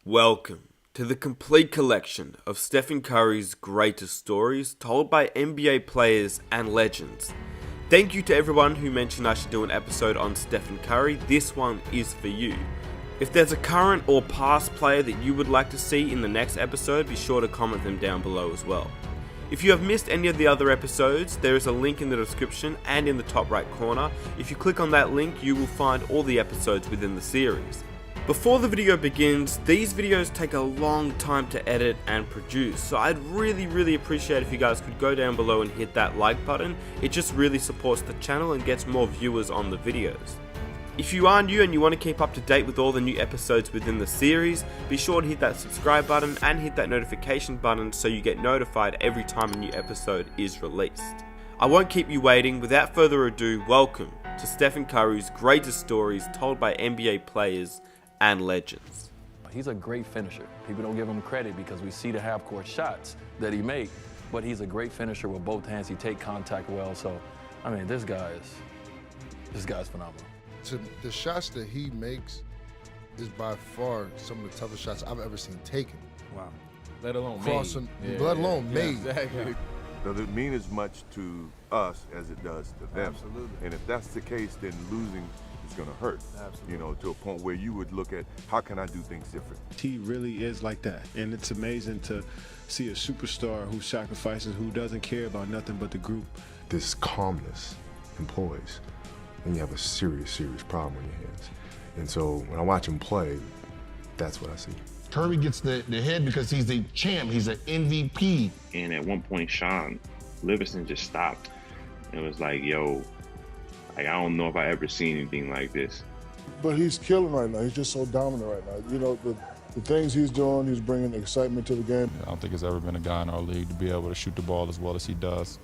Welcome to the complete collection of Stephen Curry's greatest stories told by NBA players and legends. Thank you to everyone who mentioned I should do an episode on Stephen Curry. This one is for you. If there's a current or past player that you would like to see in the next episode, be sure to comment them down below as well. If you have missed any of the other episodes, there is a link in the description and in the top right corner. If you click on that link, you will find all the episodes within the series. Before the video begins, these videos take a long time to edit and produce, so I'd really appreciate if you guys could go down below and hit that like button. It just really supports the channel and gets more viewers on the videos. If you are new and you want to keep up to date with all the new episodes within the series, be sure to hit that subscribe button and hit that notification button so you get notified every time a new episode is released. I won't keep you waiting. Without further ado, welcome to Stephen Curry's greatest stories told by NBA players and legends. He's a great finisher. People don't give him credit because we see the half-court shots that he makes, but he's a great finisher with both hands. He takes contact well. So, I mean, this guy's phenomenal. The shots that he makes is by far some of the toughest shots I've ever seen taken. Wow. Let alone Crossing, made. let alone made. Exactly. Does it mean as much to us as it does to them? Absolutely. And if that's the case, then losing is going to hurt. Absolutely. You know, to a point where you would look at how can I do things different. He really is like that, and it's amazing to see a superstar who sacrifices, who doesn't care about nothing but the group. This calmness in poise, and you have a serious problem on your hands. And so when I watch him play, that's what I see. Curry gets the head because he's a champ, he's an MVP. And at one point, Sean Livingston just stopped and was like, yo, like, I don't know if I ever seen anything like this. But he's killing right now. He's just so dominant right now. You know, the things he's doing, he's bringing excitement to the game. I don't think there's ever been a guy in our league to be able to shoot the ball as well as he does,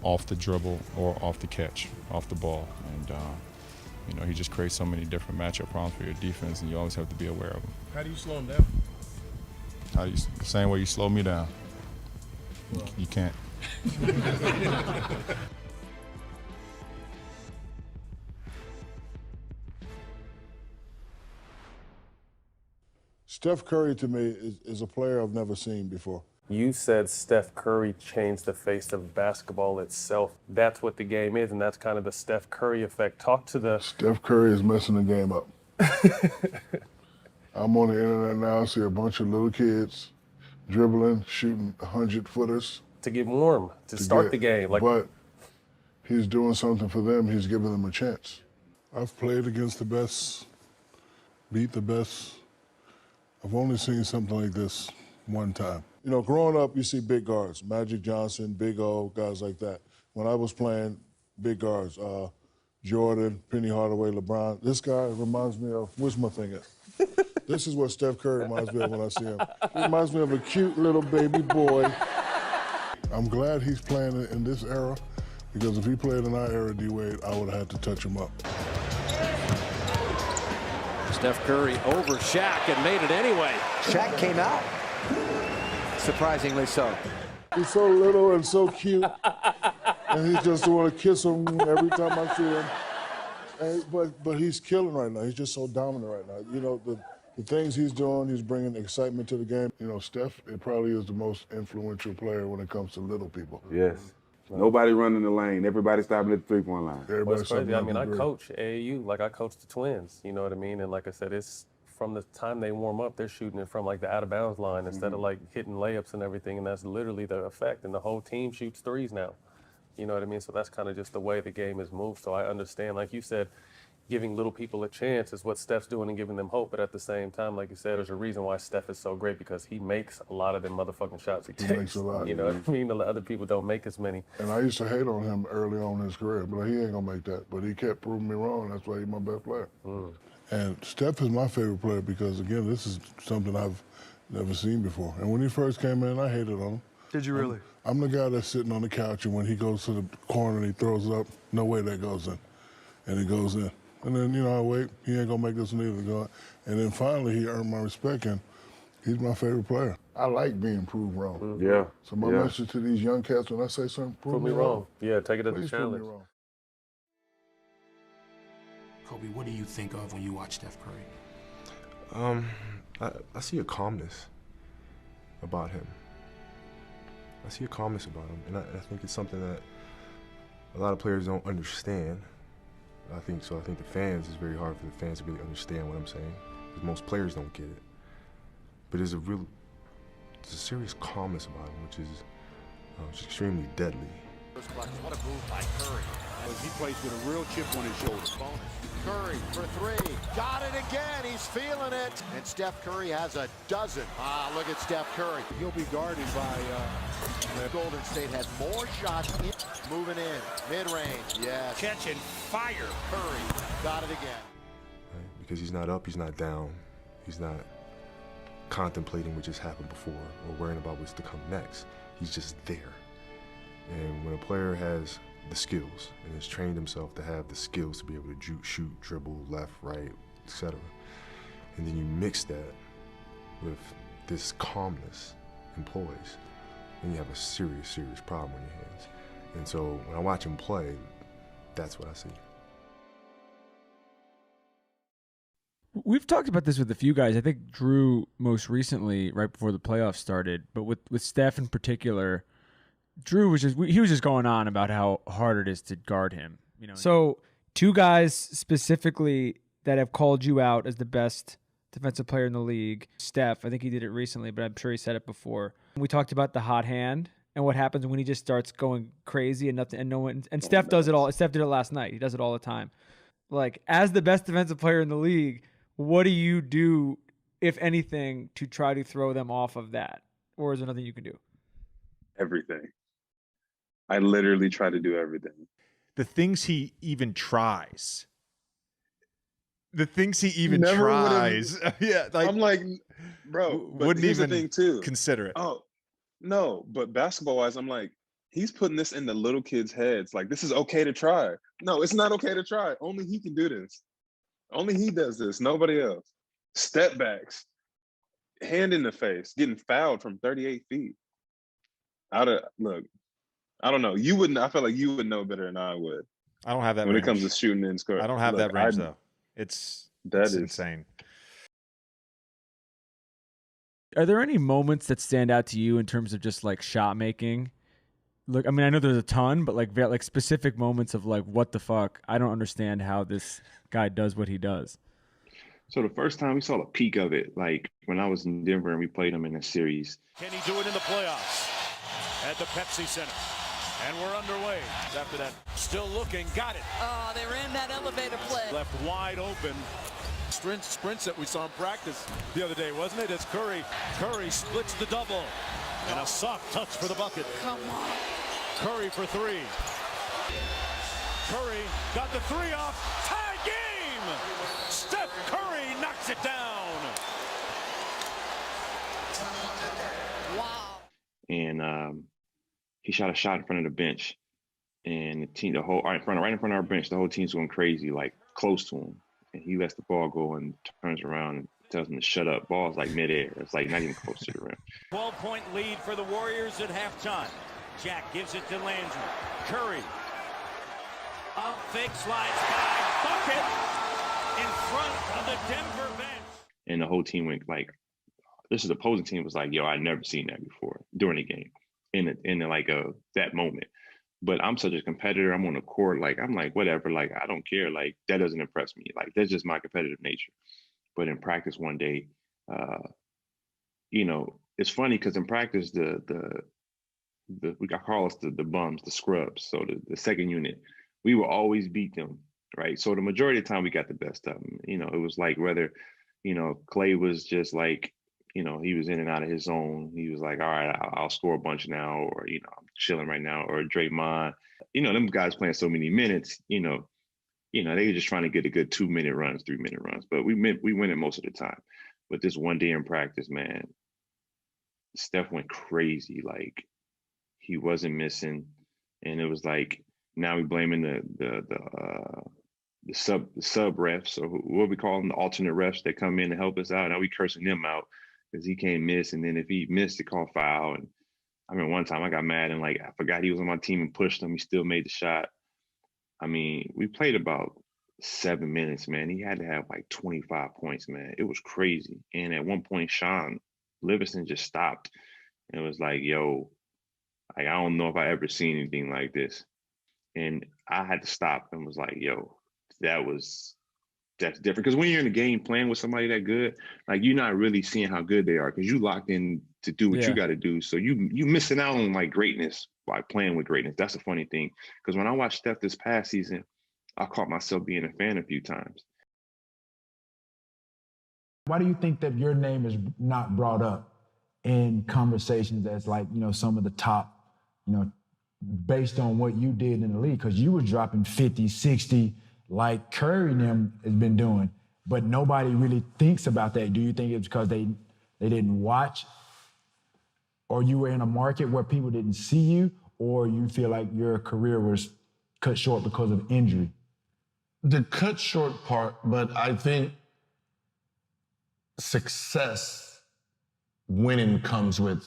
off the dribble or off the catch, off the ball. And, you know, he just creates so many different matchup problems for your defense, and you always have to be aware of him. How do you slow him down? The same way you slow me down. You can't. Steph Curry, to me, is a player I've never seen before. You said Steph Curry changed the face of basketball itself. That's what the game is, and that's kind of the Steph Curry effect. Talk to the... Steph Curry is messing the game up. I'm on the internet now, I see a bunch of little kids dribbling, shooting 100-footers. To get warm, to start the game. But he's doing something for them. He's giving them a chance. I've played against the best, beat the best. I've only seen something like this one time. You know, growing up, you see big guards, Magic Johnson, Big O, guys like that. When I was playing, big guards, Jordan, Penny Hardaway, LeBron. This guy reminds me of, where's my thing at? This is what Steph Curry reminds me of when I see him. He reminds me of a cute little baby boy. I'm glad he's playing in this era, because if he played in our era, D-Wade, I would have had to touch him up. Steph Curry over Shaq and made it anyway. Shaq came out. Surprisingly so. He's so little and so cute, and he just want to kiss him every time I see him. And, but he's killing right now. He's just so dominant right now. You know, the things he's doing, he's bringing excitement to the game. You know, Steph, it probably is the most influential player when it comes to little people. Yes. Nobody running the lane. Everybody stopping at the three-point line. Well, it's crazy. I mean, I coach AAU, like I coach the Twins, you know what I mean? And like I said, it's from the time they warm up, they're shooting it from like the out-of-bounds line instead of like hitting layups and everything, and that's literally the effect. And the whole team shoots threes now, you know what I mean? So that's kind of just the way the game is moved. So I understand, like you said, giving little people a chance is what Steph's doing and giving them hope. But at the same time, like you said, there's a reason why Steph is so great, because he makes a lot of them motherfucking shots he takes. He makes a lot. You know what I mean? The other people don't make as many. And I used to hate on him early on in his career, but he ain't gonna make that. But he kept proving me wrong. That's why he's my best player. And Steph is my favorite player because, again, this is something I've never seen before. And when he first came in, I hated on him. Did you really? I'm the guy that's sitting on the couch, and when he goes to the corner and he throws it up, no way that goes in. And it goes in. And then, you know, I wait, he ain't gonna make this one either. And then finally, he earned my respect, and he's my favorite player. I like being proved wrong. Yeah. So my message to these young cats, when I say something, prove me wrong. Yeah, take it as a Please challenge. prove me wrong. Kobe, what do you think of when you watch Steph Curry? I see a calmness about him. I see a calmness about him, and I think it's something that a lot of players don't understand. I think the fans, it's very hard for the fans to really understand what I'm saying, because most players don't get it. But there's a serious calmness about him, which is extremely deadly. What a move by Curry. He plays with a real chip on his shoulder. Curry for three. Got it again. He's feeling it. And Steph Curry has a dozen. Look at Steph Curry. He'll be guarded by Golden State had more shots moving in. Mid-range. Yes. catching fire. Curry got it again. Right? Because he's not up, he's not down. He's not contemplating what just happened before or worrying about what's to come next. He's just there. And when a player has the skills and has trained himself to have the skills to be able to shoot, dribble, left, right, etc., and then you mix that with this calmness and poise, then you have a serious, serious problem on your hands. And so when I watch him play, that's what I see. We've talked about this with a few guys. I think Drew most recently, right before the playoffs started, but with Steph in particular, Drew was just going on about how hard it is to guard him. So two guys specifically that have called you out as the best defensive player in the league. Steph, I think he did it recently, but I'm sure he said it before. We talked about the hot hand and what happens when he just starts going crazy and nothing, and no one. And Steph does it all. Steph did it last night. He does it all the time. Like, as the best defensive player in the league, what do you do, if anything, to try to throw them off of that? Or is there nothing you can do? Everything. I literally try to do everything. The things he even tries. The things he even Never tries. Yeah, like, I'm like, bro, but wouldn't here's even the thing too. consider it. Oh, no, but basketball-wise, I'm like, he's putting this in the little kids' heads. Like, this is okay to try. No, it's not okay to try. Only he can do this. Only he does this. Nobody else. Step backs, hand in the face, getting fouled from 38 feet. Look, I don't know. You wouldn't. I feel like you would know better than I would. I don't have that when range. it comes to shooting and scoring. I don't have that range though. It's insane. Are there any moments that stand out to you in terms of just like shot making? Look, I mean, I know there's a ton, but like specific moments of like, what the fuck? I don't understand how this guy does what he does. So the first time we saw a peak of it, like when I was in Denver and we played him in a series. Can he do it in the playoffs at the Pepsi Center? And we're underway. After that, still looking, got it. Oh, they ran that elevator play. Left wide open. Sprints that we saw in practice the other day, wasn't it? It's Curry. Curry splits the double. And a soft touch for the bucket. Come on. Curry for three. Curry got the three off. Tie game! Steph Curry knocks it down. Wow. And he shot a shot in front of the bench. And the team, right in front of our bench, the whole team's going crazy, like close to him. And he lets the ball go and turns around and tells him to shut up. Ball's like midair. It's like not even close to the rim. 12-point lead for the Warriors at halftime. Jack gives it to Landry. Curry. Up, fake, slides by. Bucket in front of the Denver bench. And the whole team went like, this is the opposing team was like, yo, I've never seen that before during the game. In like that moment. But I'm such a competitor. I'm on the court. Like, I'm like, whatever. Like, I don't care. Like, that doesn't impress me. Like, that's just my competitive nature. But in practice one day, it's funny because in practice, we call us the bums, the scrubs. So the second unit, we will always beat them, right? So the majority of the time we got the best of them. It was like whether, Clay was just like, he was in and out of his zone. He was like, all right, I'll score a bunch now, or, I'm chilling right now, or Draymond. Them guys playing so many minutes, they were just trying to get a good 2-minute runs, 3-minute runs. But we win it most of the time. But this one day in practice, man, Steph went crazy. Like, he wasn't missing. And it was like, now we blaming the sub refs, or what we call them, the alternate refs that come in to help us out. Now we cursing them out because he can't miss. And then if he missed, to call foul. And I remember one time I got mad and like I forgot he was on my team and pushed him. He still made the shot. I mean, we played about 7 minutes, man, he had to have like 25 points, man. It was crazy. And at one point, Sean Livingston just stopped and was like, yo, like, I don't know if I ever seen anything like this. And I had to stop and was like, yo, that's different. Because when you're in the game playing with somebody that good, like, you're not really seeing how good they are because you locked in to do what you got to do. So you missing out on like greatness by playing with greatness. That's a funny thing. Because when I watched Steph this past season, I caught myself being a fan a few times. Why do you think that your name is not brought up in conversations as like, you know, some of the top, you know, based on what you did in the league? Because you were dropping 50, 60, like Curry and them has been doing, but nobody really thinks about that. Do you think it's because they didn't watch, or you were in a market where people didn't see you, or you feel like your career was cut short because of injury? The cut short part, but I think success, winning comes with,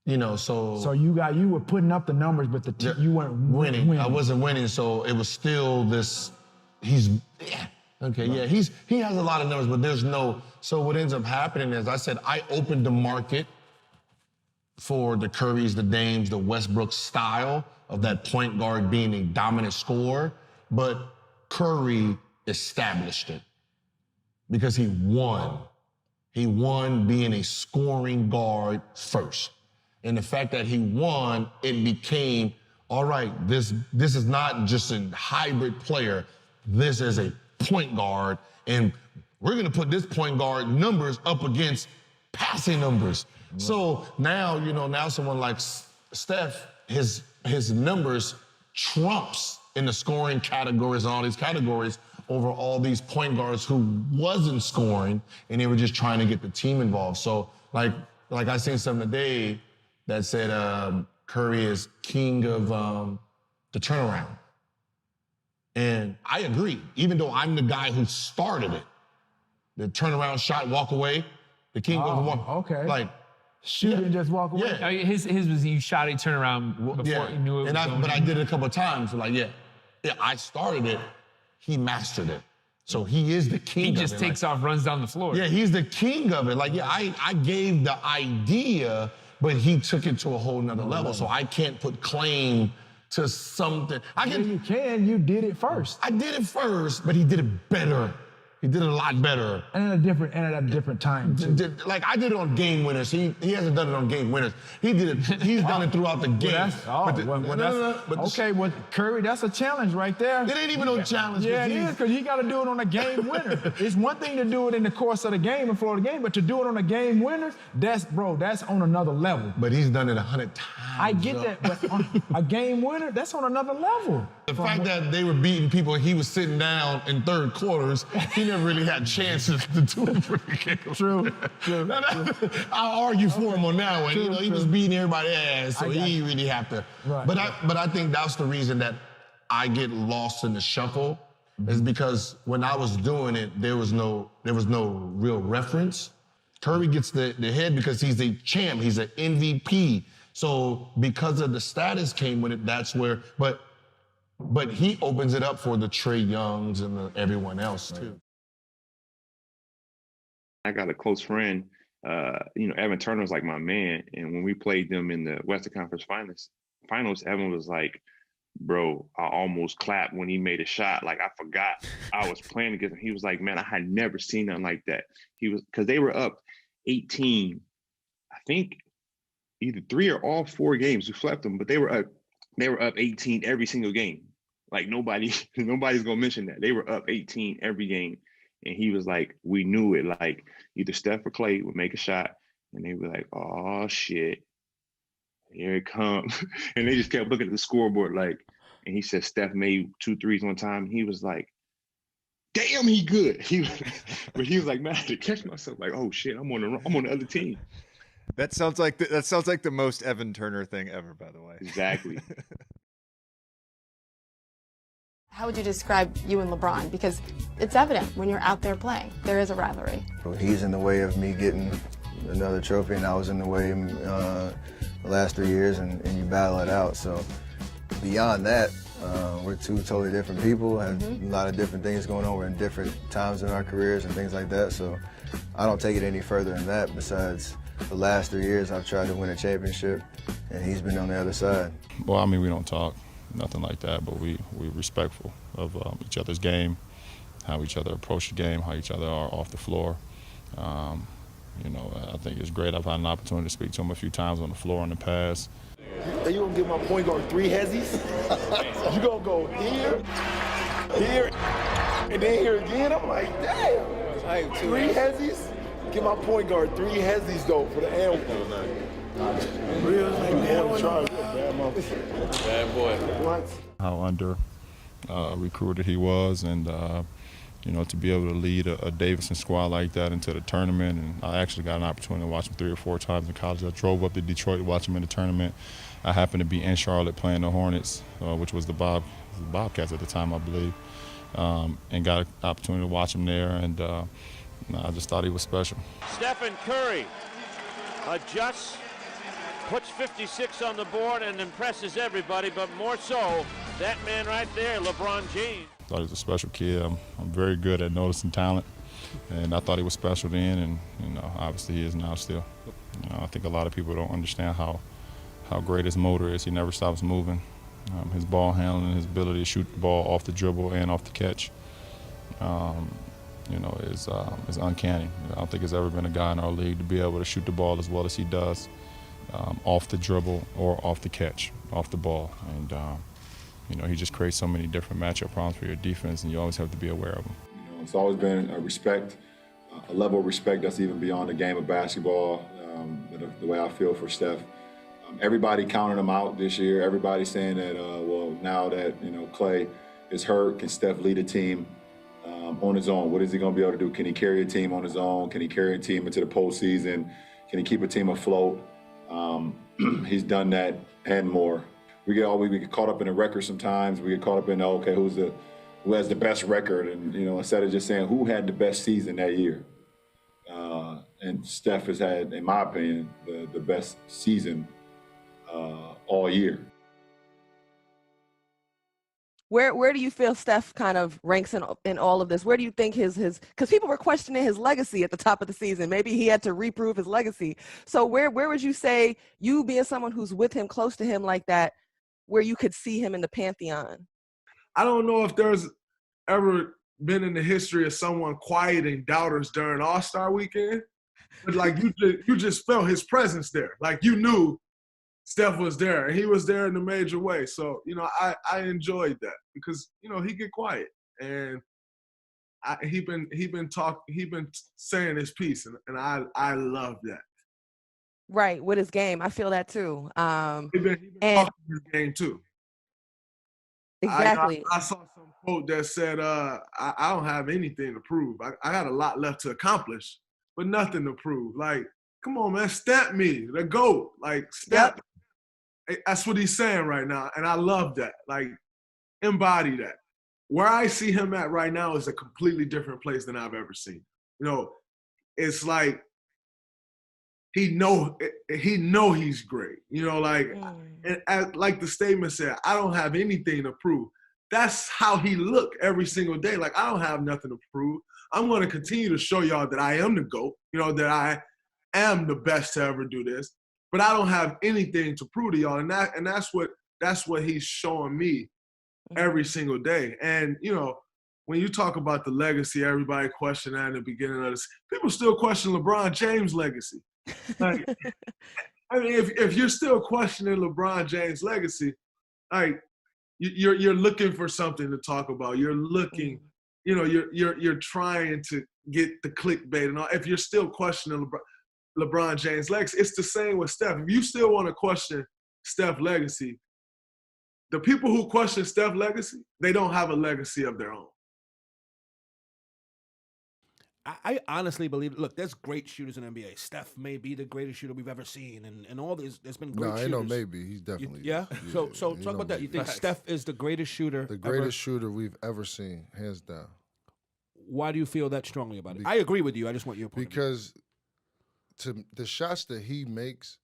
you know, so you were putting up the numbers, but you weren't winning. I wasn't winning, so it was still this. He has a lot of numbers, but there's no. So what ends up happening is, I said, I opened the market for the Currys, the Dames, the Westbrook style of that point guard being a dominant scorer, but Curry established it because he won. He won being a scoring guard first. And the fact that he won, it became, all right, this is not just a hybrid player. This is a point guard, and we're going to put this point guard numbers up against passing numbers. Right. So now, you know, now someone like Steph, his numbers trumps in the scoring categories and all these categories over all these point guards who wasn't scoring, and they were just trying to get the team involved. So like I seen something today that said Curry is king of the turnaround. And I agree, even though I'm the guy who started it. The turnaround shot, walk away, the king of walk. Okay. Like, shoot and just walk away. Yeah. His was you shot a turnaround before you knew it was going But I in. did it a couple of times. So like, I started it, he mastered it. So he is the king of it. He just takes off, runs down the floor. Yeah, he's the king of it. Like, I gave the idea, but he took it to a whole nother level. So I can't put claim to something. You can. You did it first. I did it first, but he did it better. He did it a lot better. And at a different time, too. Like, I did it on game winners. He hasn't done it on game winners. He did it. He's done it throughout the game. Well, Curry, that's a challenge right there. It ain't even no challenge. Yeah, it is, because you got to do it on a game winner. It's one thing to do it in the course of the game and flow of the game, but to do it on a game winner, that's on another level. But he's done it 100 times. I get that, but on a game winner, that's on another level. The fact that they were beating people and he was sitting down in third quarters, he never really had chances to do it for the game. True. I'll argue for him on that one. True. He was beating everybody's ass, so he didn't really have to. Right. But I think that's the reason that I get lost in the shuffle, is because when I was doing it, there was no real reference. Curry gets the head because he's a champ. He's an MVP. So because of the status came with it, that's where. But he opens it up for the Trae Youngs and everyone else too. I got a close friend, Evan Turner was like my man. And when we played them in the Western Conference Finals, Evan was like, bro, I almost clapped when he made a shot. Like, I forgot I was playing against him. He was like, man, I had never seen nothing like that. Because they were up 18, I think either 3 or all 4 games. We swept them, but they were up 18 every single game. Like, nobody's gonna mention that. They were up 18 every game. And he was like, we knew it. Like, either Steph or Clay would make a shot, and they were like, oh, shit, here it comes. And they just kept looking at the scoreboard, like, and he said Steph made 2 threes one time. He was like, damn, he good. But he was like, man, I had to catch myself. Like, oh, shit, I'm on the other team. That sounds like the most Evan Turner thing ever, by the way. Exactly. How would you describe you and LeBron? Because it's evident when you're out there playing, there is a rivalry. He's in the way of me getting another trophy, and I was in the way the last 3 years, and you battle it out. So beyond that, We're two totally different people, have a lot of different things going on. We're in different times in our careers and things like that. So I don't take it any further than that. Besides, the last 3 years I've tried to win a championship, and he's been on the other side. Well, I mean, we don't talk, nothing like that, but we're respectful of each other's game, how each other approach the game, how each other are off the floor. I think it's great. I've had an opportunity to speak to him a few times on the floor in the past. Are you gonna give my point guard 3 hezzies? You gonna go here, and then here again? I'm like, damn. 3 hezzies? Give my point guard 3 hezzies though for the L. Real like Bad boy. What? How under recruited he was, and to be able to lead a Davidson squad like that into the tournament. And I actually got an opportunity to watch him 3 or 4 times in college. I drove up to Detroit to watch him in the tournament. I happened to be in Charlotte playing the Hornets, which was the Bobcats at the time, I believe, and got an opportunity to watch him there. And I just thought he was special. Stephen Curry adjusts, puts 56 on the board, and impresses everybody, but more so, that man right there, LeBron James. I thought he was a special kid. I'm very good at noticing talent, and I thought he was special then, and obviously he is now still. I think a lot of people don't understand how great his motor is. He never stops moving. His ball handling, his ability to shoot the ball off the dribble and off the catch, is uncanny. I don't think there's ever been a guy in our league to be able to shoot the ball as well as he does, off the dribble or off the catch, off the ball. And he just creates so many different matchup problems for your defense, and you always have to be aware of them. It's always been a respect, a level of respect that's even beyond the game of basketball. The way I feel for Steph. Everybody counted him out this year. Everybody saying that, now that Clay is hurt, can Steph lead a team on his own? What is he going to be able to do? Can he carry a team on his own? Can he carry a team into the postseason? Can he keep a team afloat? He's done that and more. We get caught up in the record sometimes. We get caught up in who has the best record, and instead of just saying who had the best season that year. And Steph has had, in my opinion, the best season all year. Where do you feel Steph kind of ranks in all of this? Where do you think his because people were questioning his legacy at the top of the season. Maybe he had to reprove his legacy. So where would you say, you being someone who's with him, close to him like that, where you could see him in the pantheon? I don't know if there's ever been in the history of someone quieting doubters during All-Star weekend, but like you just felt his presence there. Like you knew Steph was there, and he was there in a major way. So, I enjoyed that because, he get quiet, and he been saying his piece, and I love that. Right, with his game. I feel that too. He been talking his game too. Exactly. I saw some quote that said, I don't have anything to prove. I got a lot left to accomplish, but nothing to prove. Like, come on, man, step me, the GOAT. Like, step. Yep. That's what he's saying right now, and I love that. Like, embody that. Where I see him at right now is a completely different place than I've ever seen. It's like he know he's great. And like the statement said, I don't have anything to prove. That's how he look every single day. Like, I don't have nothing to prove. I'm going to continue to show y'all that I am the GOAT, that I am the best to ever do this. But I don't have anything to prove to y'all, and that's what he's showing me every single day. And when you talk about the legacy, everybody questioned that in the beginning of this. People still question LeBron James' legacy. Like, I mean, if you're still questioning LeBron James' legacy, like you're looking for something to talk about. You're looking, you're trying to get the clickbait and all. If you're still questioning LeBron James' legacy, it's the same with Steph. If you still want to question Steph's legacy, the people who question Steph's legacy, they don't have a legacy of their own. I honestly believe, look, there's great shooters in the NBA. Steph may be the greatest shooter we've ever seen, and all this, there's been great shooters. No, I know maybe. He's definitely. Yeah? So talk about that. You think Steph is the greatest shooter The greatest shooter we've ever seen, hands down. Why do you feel that strongly about it? I agree with you. I just want your point. Because the shots that he makes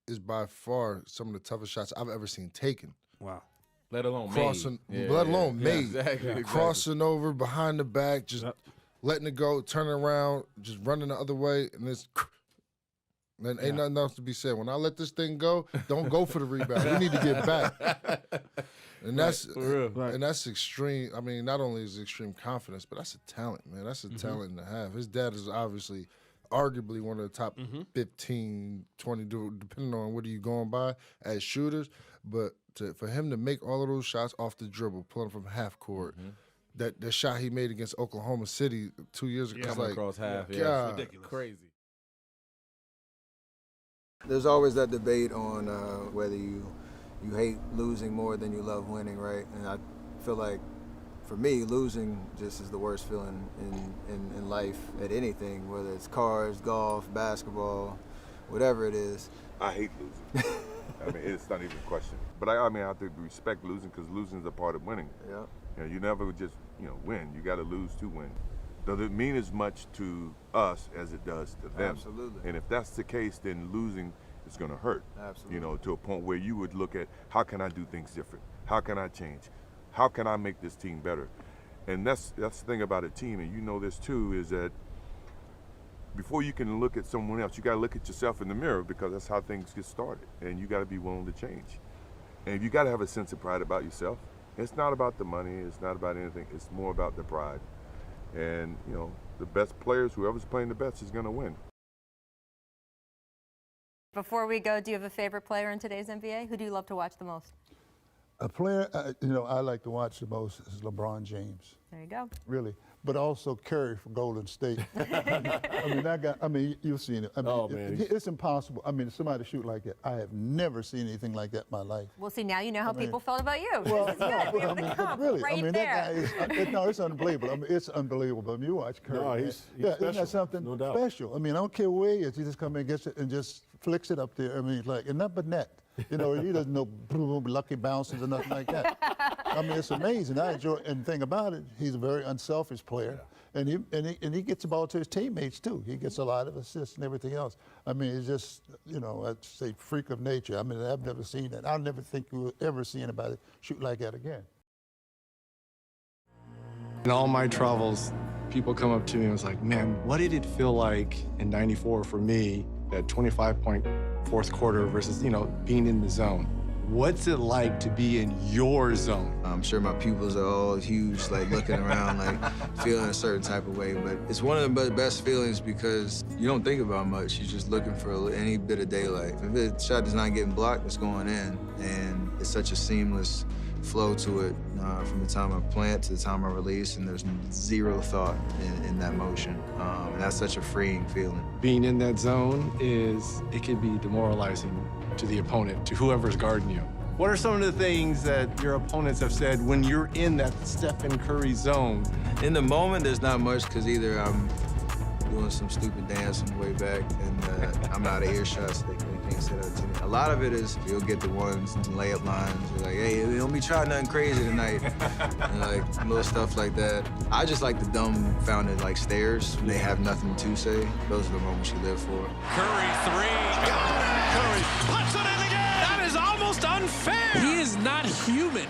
is by far some of the toughest shots I've ever seen taken. Wow. let alone crossing, made. let alone made. Exactly. Crossing over behind the back, just letting it go, turning around, just running the other way, and it's. Then ain't nothing else to be said. When I let this thing go, don't go for the rebound. We need to get back. And that's extreme. I mean, not only is it extreme confidence, but that's a talent, man. That's a talent and a half. His dad is obviously, arguably one of the top 15, 20, depending on what are you going by as shooters. But for him to make all of those shots off the dribble, pulling from half court, that shot he made against Oklahoma City 2 years ago, Coming across half, God, it's ridiculous. Crazy. There's always that debate on whether you hate losing more than you love winning, right? And I feel like, for me, losing just is the worst feeling in life at anything, whether it's cars, golf, basketball, whatever it is. I hate losing. I mean, it's not even a question. But I mean, I have to respect losing because losing is a part of winning. Yeah. You know, you never just, win. You got to lose to win. Does it mean as much to us as it does to them? Absolutely. And if that's the case, then losing is going to hurt. Absolutely. To a point where you would look at, how can I do things different? How can I change? How can I make this team better? And that's the thing about a team, and you know this too, is that before you can look at someone else, you got to look at yourself in the mirror, because that's how things get started, and you got to be willing to change. And you got to have a sense of pride about yourself. It's not about the money. It's not about anything. It's more about the pride. And, the best players, whoever's playing the best is going to win. Before we go, do you have a favorite player in today's NBA? Who do you love to watch the most? A player, I like to watch the most is LeBron James. There you go. Really. But also Curry from Golden State. You've seen it. It's impossible. Somebody shoot like that. I have never seen anything like that in my life. Well, see, now you know how people felt about you. Well, This is good. We have the comp right there. That guy is, it's unbelievable. It's unbelievable. You watch Curry. No, he's isn't that something no doubt. special? I don't care where he is. He just comes and gets it and just flicks it up there. And not but net. He doesn't know lucky bounces or nothing like that. It's amazing. I enjoy, and the thing about it, he's a very unselfish player, and he gets the ball to his teammates too. He gets a lot of assists and everything else. It's just, I'd say freak of nature. I've never seen that. I'll never think you will ever see anybody shoot like that again. In all my travels, people come up to me and was like, man, what did it feel like in '94 for me, that 25-point fourth quarter versus, being in the zone? What's it like to be in your zone? I'm sure my pupils are all huge, looking around, feeling a certain type of way. But it's one of the best feelings because you don't think about much. You're just looking for any bit of daylight. If the shot is not getting blocked, it's going in. And it's such a seamless flow to it from the time I plant to the time I release, and there's zero thought in that motion. And that's such a freeing feeling. Being in that zone it can be demoralizing to the opponent, to whoever's guarding you. What are some of the things that your opponents have said when you're in that Stephen Curry zone? In the moment, there's not much because either I'm doing some stupid dance on the way back and I'm out of earshot, so they can't say that to me. A lot of it is you'll get the ones, the layup lines, you're like, hey, don't be trying nothing crazy tonight. And little stuff like that. I just like the dumbfounded stares when they have nothing to say. Those are the moments you live for. Curry three. Got it! Curry puts it in again! That is almost unfair! He is not human.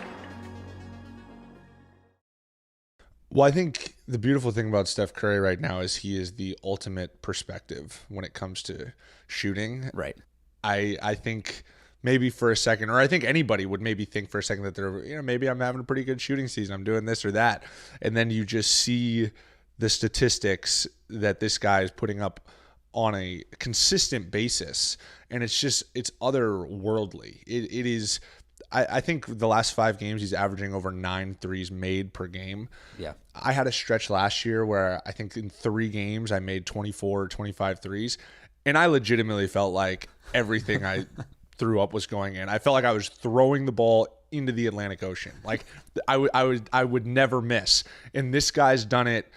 Well, I think the beautiful thing about Steph Curry right now is he is the ultimate perspective when it comes to shooting. Right. I think maybe for a second, or I think anybody would maybe think for a second that they're, maybe I'm having a pretty good shooting season. I'm doing this or that. And then you just see the statistics that this guy is putting up on a consistent basis. And it's otherworldly. It is. I think the last 5 games, he's averaging over 9 threes made per game. Yeah. I had a stretch last year where I think in 3 games I made 24 or 25 threes. And I legitimately felt like everything I threw up was going in. I felt like I was throwing the ball into the Atlantic Ocean. I would never miss. And this guy's done it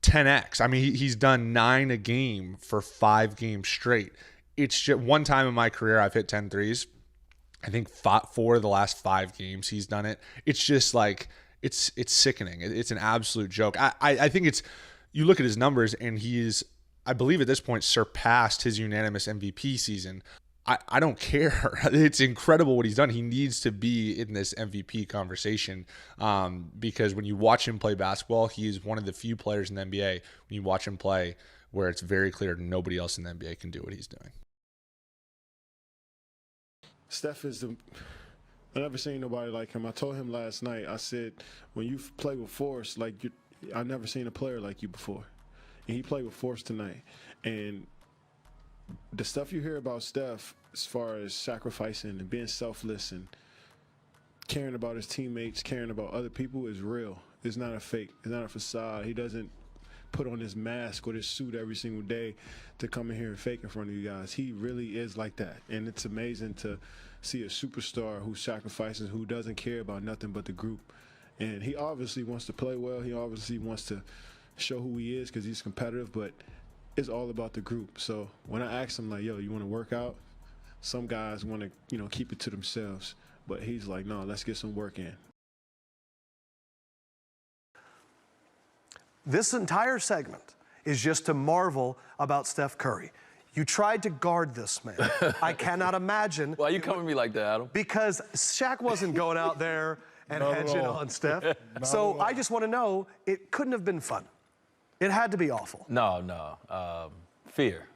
10x. He's done 9 a game for 5 games straight. It's just one time in my career I've hit 10 threes. I think 4 of the last 5 games he's done it. It's just it's sickening. It's an absolute joke. I think you look at his numbers and he's, I believe at this point, surpassed his unanimous MVP season. I don't care. It's incredible what he's done. He needs to be in this MVP conversation because when you watch him play basketball, he is one of the few players in the NBA, when you watch him play, where it's very clear nobody else in the NBA can do what he's doing. Steph is I never seen nobody like him. I told him last night, I said, when you play with force, I've never seen a player like you before. And he played with force tonight. And the stuff you hear about Steph as far as sacrificing and being selfless and caring about his teammates, caring about other people is real. It's not a fake. It's not a facade. He doesn't put on his mask or his suit every single day to come in here and fake in front of you guys. He really is like that. And it's amazing to see a superstar who sacrifices, who doesn't care about nothing but the group. And he obviously wants to play well. He obviously wants to show who he is because he's competitive, but it's all about the group. So when I asked him, like, yo, you want to work out? Some guys want to, keep it to themselves. But he's like, no, let's get some work in. This entire segment is just to marvel about Steph Curry. You tried to guard this man. I cannot imagine. Why are you coming at me like that, Adam? Because Shaq wasn't going out there and hedging on Steph. So I just want to know, it couldn't have been fun. It had to be awful. No. Fear.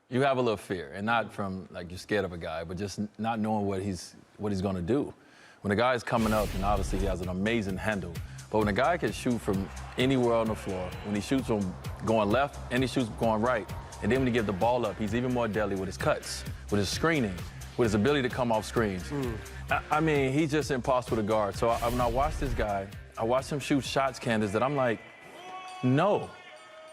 You have a little fear, and not from like you're scared of a guy, but just not knowing what he's going to do. When a guy is coming up, and obviously he has an amazing handle, but when a guy can shoot from anywhere on the floor, when he shoots from going left and he shoots going right, and then when he gives the ball up, he's even more deadly with his cuts, with his screening, with his ability to come off screens. I mean, he's just impossible to guard. So when I watch this guy, I watch him shoot shots, Candace, that I'm like, no,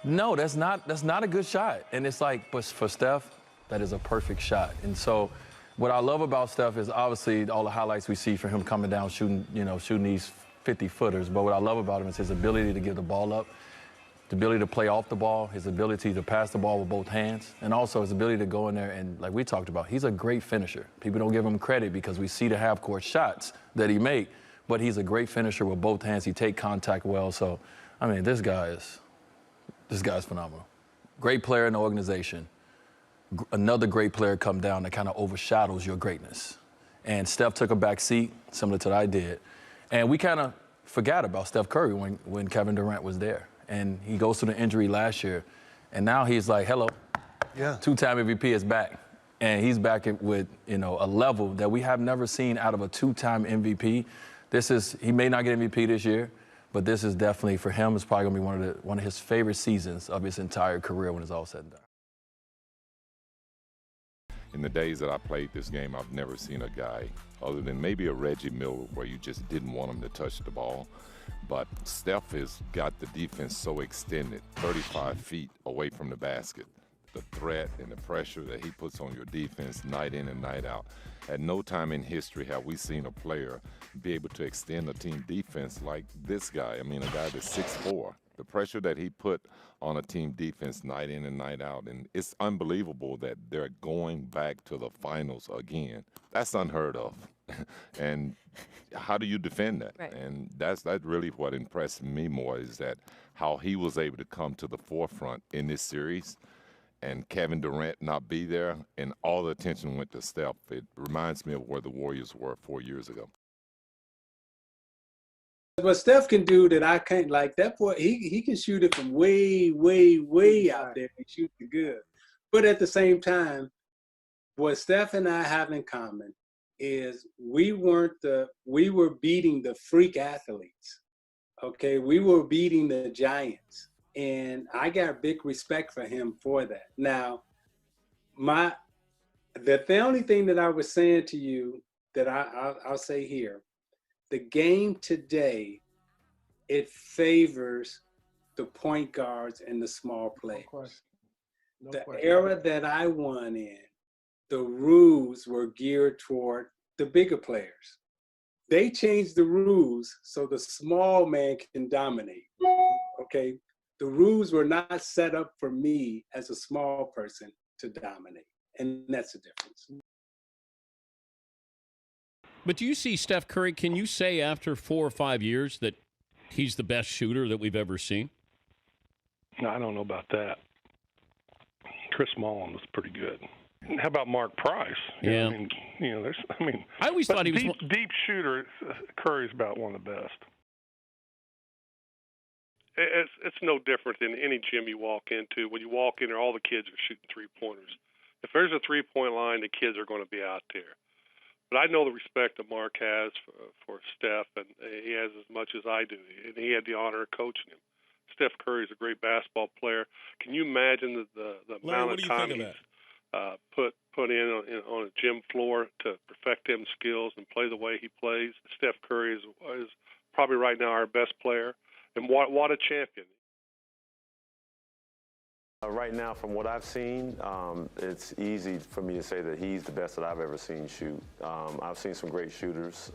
that's not a good shot. And it's like, but for Steph, that is a perfect shot. And so what I love about Steph is obviously all the highlights we see for him coming down, shooting these 50-footers. But what I love about him is his ability to give the ball up, the ability to play off the ball, his ability to pass the ball with both hands, and also his ability to go in there and, like we talked about, he's a great finisher. People don't give him credit because we see the half-court shots that he make, but he's a great finisher with both hands. He take contact well. So, I mean, this guy's phenomenal. Great player in the organization. Another great player come down that kind of overshadows your greatness. And Steph took a back seat, similar to what I did. And we kind of forgot about Steph Curry when Kevin Durant was there. And he goes through the injury last year. And now he's like, hello, two-time MVP is back. And he's back with, a level that we have never seen out of a two-time MVP. He may not get MVP this year, but this is definitely, for him, it's probably going to be one of his favorite seasons of his entire career when it's all said and done. In the days that I played this game, I've never seen a guy, other than maybe a Reggie Miller, where you just didn't want him to touch the ball. But Steph has got the defense so extended, 35 feet away from the basket. The threat and the pressure that he puts on your defense night in and night out. At no time in history have we seen a player be able to extend a team defense like this guy. I mean, a guy that's 6'4". The pressure that he put on a team defense night in and night out, and it's unbelievable that they're going back to the finals again. That's unheard of. And how do you defend that? Right. And that's really what impressed me more, is that how he was able to come to the forefront in this series, and Kevin Durant not be there, and all the attention went to Steph. It reminds me of where the Warriors were 4 years ago. What Steph can do that I can't, like that boy, he can shoot it from way, way, way out there and shoot it good. But at the same time, what Steph and I have in common is we were beating the freak athletes. Okay, we were beating the giants. And I got big respect for him for that. Now, the only thing that I was saying to you that I'll say here, the game today, it favors the point guards and the small players. The era that I won in, the rules were geared toward the bigger players. They changed the rules so the small man can dominate, okay? The rules were not set up for me as a small person to dominate, and that's the difference. But do you see Steph Curry, can you say after 4 or 5 years that he's the best shooter that we've ever seen? I don't know about that. Chris Mullin was pretty good. How about Mark Price? Yeah. I mean, there's. I always but thought he was deep shooter. Curry's about one of the best. It's no different than any gym you walk into. When you walk in there, all the kids are shooting 3-pointers. If there's a 3-point line, the kids are going to be out there. But I know the respect that Mark has for Steph, and he has as much as I do. And he had the honor of coaching him. Steph Curry is a great basketball player. Can you imagine the Larry, amount what of do you time think of he's put in on a gym floor to perfect him skills and play the way he plays? Steph Curry is probably right now our best player, and what a champion. Right now, from what I've seen, it's easy for me to say that he's the best that I've ever seen shoot. I've seen some great shooters.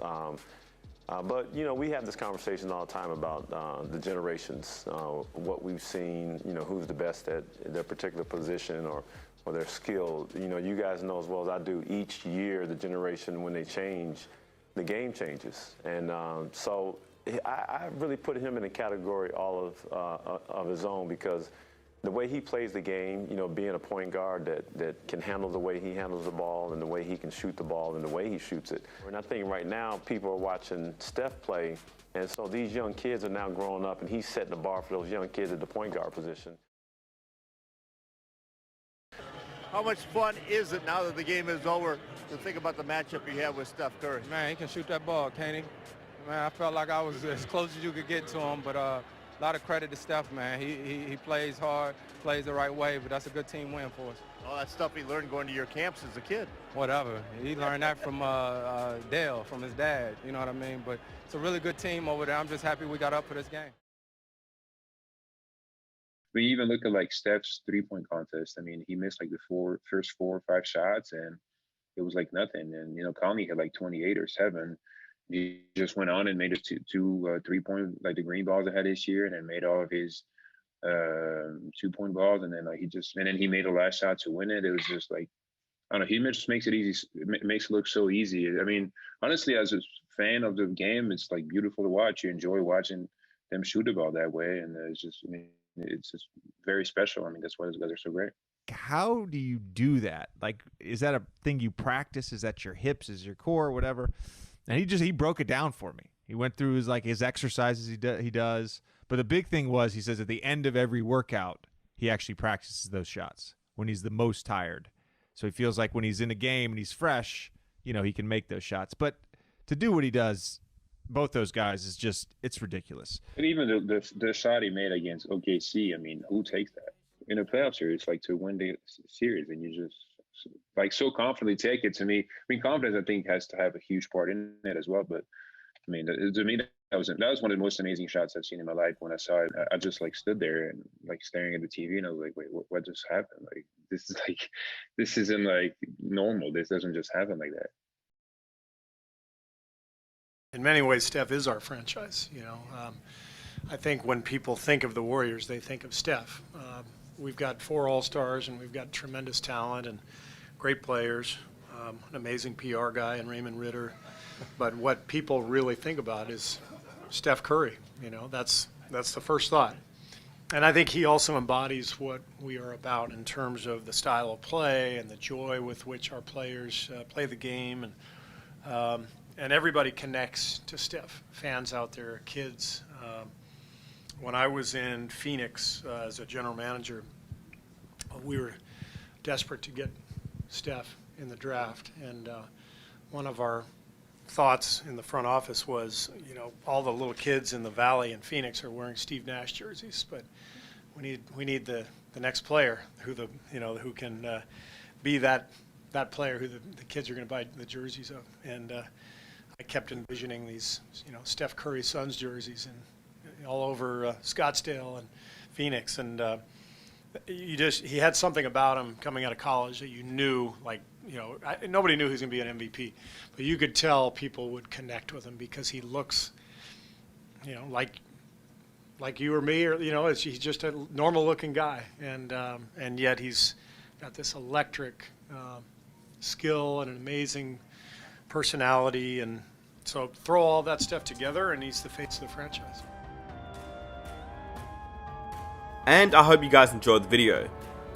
But, we have this conversation all the time about the generations, what we've seen, who's the best at their particular position or their skill. You guys know as well as I do, each year the generation, when they change, the game changes. And so I really put him in a category all of his own, because the way he plays the game, being a point guard that can handle the way he handles the ball and the way he can shoot the ball and the way he shoots it. And I think right now people are watching Steph play, and so these young kids are now growing up, and he's setting the bar for those young kids at the point guard position. How much fun is it now that the game is over to think about the matchup you have with Steph Curry? Man, he can shoot that ball, can't he? Man, I felt like I was as close as you could get to him, but a lot of credit to Steph, man. He plays hard, plays the right way, but that's a good team win for us. All that stuff he learned going to your camps as a kid. Whatever. He learned that from Dale, from his dad, you know what I mean? But it's a really good team over there. I'm just happy we got up for this game. When you even look at like Steph's 3-point contest, I mean, he missed like the first 4 or 5 shots, and it was like nothing. And Conley had like 28 or 7. He just went on and made it two 3-point, like the green balls I had this year, and then made all of his 2-point balls, and then he made the last shot to win it. It was just like, I don't know, he just makes it easy, makes it look so easy. I mean, honestly, as a fan of the game, it's like beautiful to watch. You enjoy watching them shoot the ball that way, and it's just, it's just very special. I mean, that's why those guys are so great. How do you do that? Like, is that a thing you practice? Is that your hips? Is your core? Whatever. And he broke it down for me. He went through his exercises he does. But the big thing was, he says at the end of every workout, he actually practices those shots when he's the most tired. So he feels like when he's in a game and he's fresh, he can make those shots. But to do what he does, both those guys, is just, it's ridiculous. And even the shot he made against OKC, I mean, who takes that? In a playoff series, like to win the series, and you just like so confidently take it. To me, I mean, confidence, I think, has to have a huge part in it as well. But I mean, to me, that was one of the most amazing shots I've seen in my life. When I saw it, I just like stood there and like staring at the TV, and I was like, wait, what just happened? Like, this isn't like normal. This doesn't just happen like that. In many ways, Steph is our franchise. I think when people think of the Warriors, they think of Steph. We've got 4 All-Stars, and we've got tremendous talent and great players, an amazing PR guy in Raymond Ritter. But what people really think about is Steph Curry. That's the first thought. And I think he also embodies what we are about in terms of the style of play and the joy with which our players play the game. And everybody connects to Steph, fans out there, kids. When I was in Phoenix as a general manager, we were desperate to get Steph in the draft. And one of our thoughts in the front office was, all the little kids in the Valley in Phoenix are wearing Steve Nash jerseys, but we need the next player who can be that player who the kids are going to buy the jerseys of. And I kept envisioning these, Steph Curry Suns jerseys and all over Scottsdale and Phoenix, and he had something about him coming out of college that you knew, nobody knew he was going to be an MVP, but you could tell people would connect with him because he looks, like you or me, or he's just a normal-looking guy, and yet he's got this electric skill and an amazing personality, and so throw all that stuff together, and he's the face of the franchise. And I hope you guys enjoyed the video.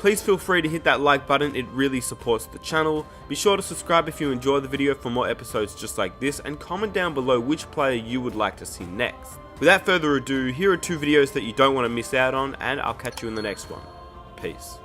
Please feel free to hit that like button, it really supports the channel. Be sure to subscribe if you enjoy the video for more episodes just like this, and comment down below which player you would like to see next. Without further ado, here are 2 videos that you don't want to miss out on, and I'll catch you in the next one. Peace.